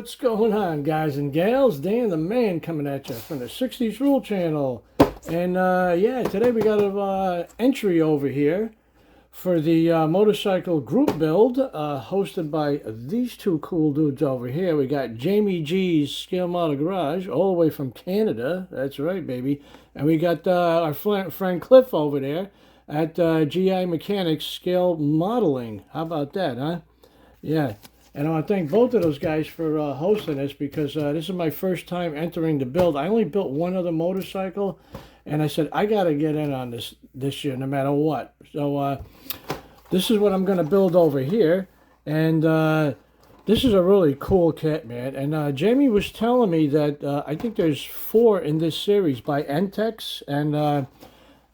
what's going on, guys and gals? Dan the Man coming at you from the 60s Rule Channel. And yeah, today we got an entry over here for the motorcycle group build hosted by these two cool dudes over here. We got Jamie G's Scale Model Garage all the way from Canada. That's right, baby. And we got our friend Cliff over there at GI Mechanics Scale Modeling. How about that, huh? Yeah. And I want to thank both of those guys for hosting this because this is my first time entering the build. I only built one other motorcycle, and I said, I got to get in on this year no matter what. So this is what I'm going to build over here. And this is a really cool kit, man. And Jamie was telling me that I think there's 4 in this series by Entex. And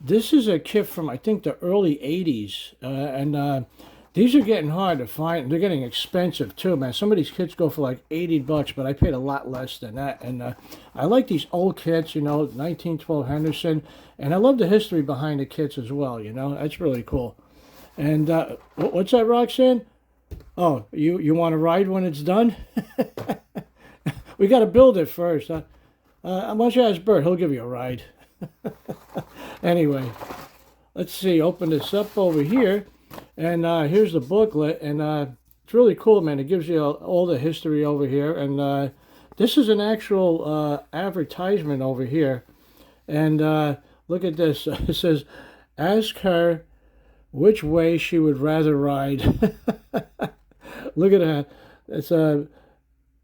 this is a kit from, I think, the early 80s. These are getting hard to find. They're getting expensive too, man. Some of these kits go for like $80, but I paid a lot less than that. And I like these old kits, you know, 1912 Henderson. And I love the history behind the kits as well, you know. That's really cool. And what's that, Roxanne? Oh, you want to ride when it's done? We got to build it first. Why don't you ask Bert? He'll give you a ride. Anyway, let's see. Open this up over here. And here's the booklet, and it's really cool, man. It gives you all the history over here, and this is an actual advertisement over here. And look at this. It says, ask her which way she would rather ride. Look at that. It's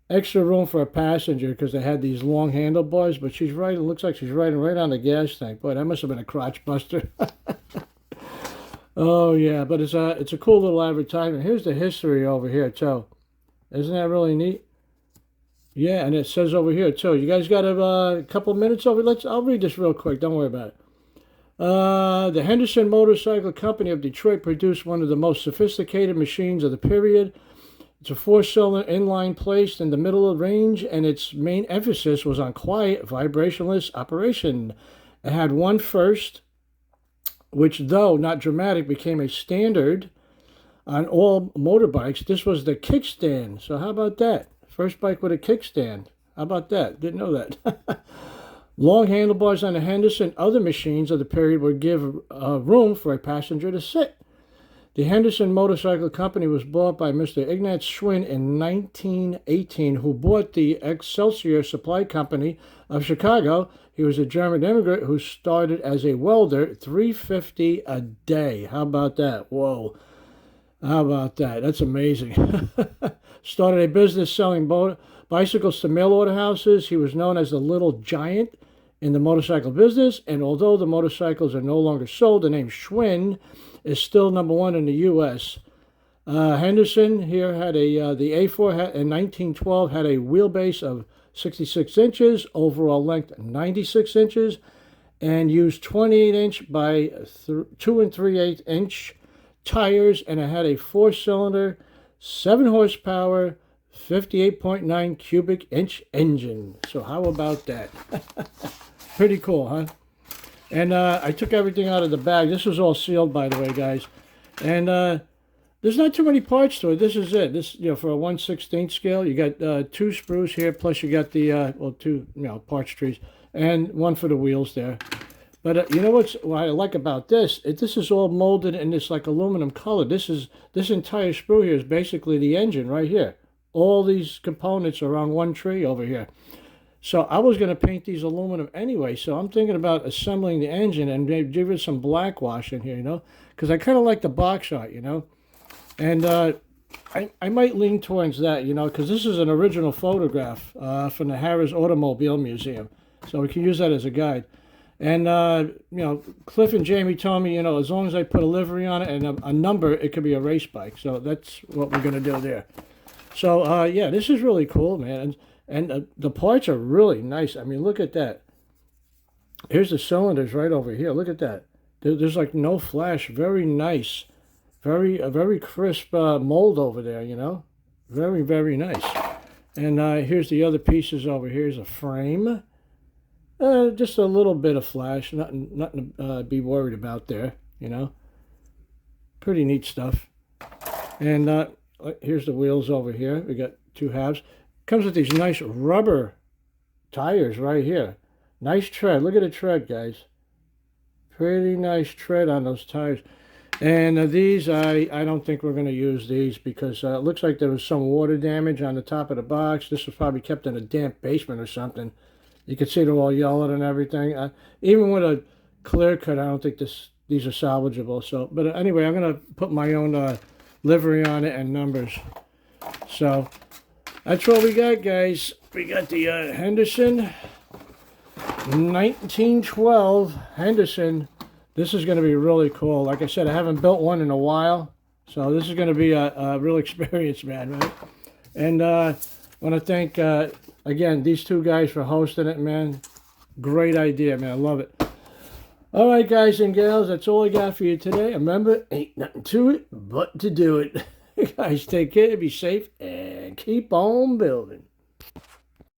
extra room for a passenger because they had these long handlebars, but she's riding, looks like she's riding right on the gas tank. Boy, that must have been a crotch buster. Oh yeah, but it's a cool little advertisement. Here's the history over here too. Isn't that really neat? Yeah, and it says over here too. You guys got a couple minutes over? I'll read this real quick. Don't worry about it. The Henderson Motorcycle Company of Detroit produced one of the most sophisticated machines of the period. It's a 4-cylinder inline placed in the middle of the range, and its main emphasis was on quiet, vibrationless operation. It had one first, which, though not dramatic, became a standard on all motorbikes. This was the kickstand. So how about that? First bike with a kickstand. How about that? Didn't know that. Long handlebars on the Henderson. Other machines of the period would give room for a passenger to sit. The Henderson Motorcycle Company was bought by Mr. Ignaz Schwinn in 1918, who bought the Excelsior Supply Company of Chicago. He was a German immigrant who started as a welder, $3.50 a day. How about that? Whoa. How about that? That's amazing. Started a business selling bicycles to mail order houses. He was known as the Little Giant in the motorcycle business, and although the motorcycles are no longer sold, the name Schwinn is still #1 in the U.S. Henderson here had the A4 in 1912 had a wheelbase of 66 inches, overall length 96 inches, and used 28-inch by 2 3/8-inch tires, and it had a 4-cylinder, 7 horsepower, 58.9 cubic inch engine. So how about that? Pretty cool, huh? And I took everything out of the bag. This was all sealed, by the way, guys. And there's not too many parts to it. This is it. This, you know, for a 1/16 scale, you got 2 sprues here, plus you got the 2, parts trees, and 1 for the wheels there. But you know what I like about this? This is all molded in this like aluminum color. This entire sprue here is basically the engine right here. All these components are on one tree over here. So I was going to paint these aluminum anyway, so I'm thinking about assembling the engine and maybe give it some black wash in here, you know, because I kind of like the box art, you know. And I might lean towards that, you know, because this is an original photograph from the Harris Automobile Museum, so we can use that as a guide. And, Cliff and Jamie told me, as long as I put a livery on it and a number, it could be a race bike. So that's what we're going to do there. So, yeah, this is really cool, man. And the parts are really nice. I mean, look at that. Here's the cylinders right over here. Look at that. There's like no flash. Very nice. A very crisp mold over there, you know. Very, very nice. And here's the other pieces over here. Here's a frame. Just a little bit of flash. Nothing to be worried about there, you know. Pretty neat stuff. And here's the wheels over here. We got 2 halves. Comes with these nice rubber tires right here. Nice tread. Look at the tread, guys. Pretty nice tread on those tires. And these, I don't think we're going to use these because it looks like there was some water damage on the top of the box. This was probably kept in a damp basement or something. You can see they're all yellowed and everything. Even with a clear cut, I don't think these are salvageable. So, but anyway, I'm going to put my own livery on it and numbers. So that's what we got, guys. We got the Henderson 1912 Henderson. This is going to be really cool. Like I said, I haven't built one in a while, so this is going to be a real experience, man. Right? And I want to thank, again, these two guys for hosting it, man. Great idea, man. I love it. All right, guys and gals, that's all I got for you today. Remember, ain't nothing to it but to do it. Guys, take care, be safe, and keep on building.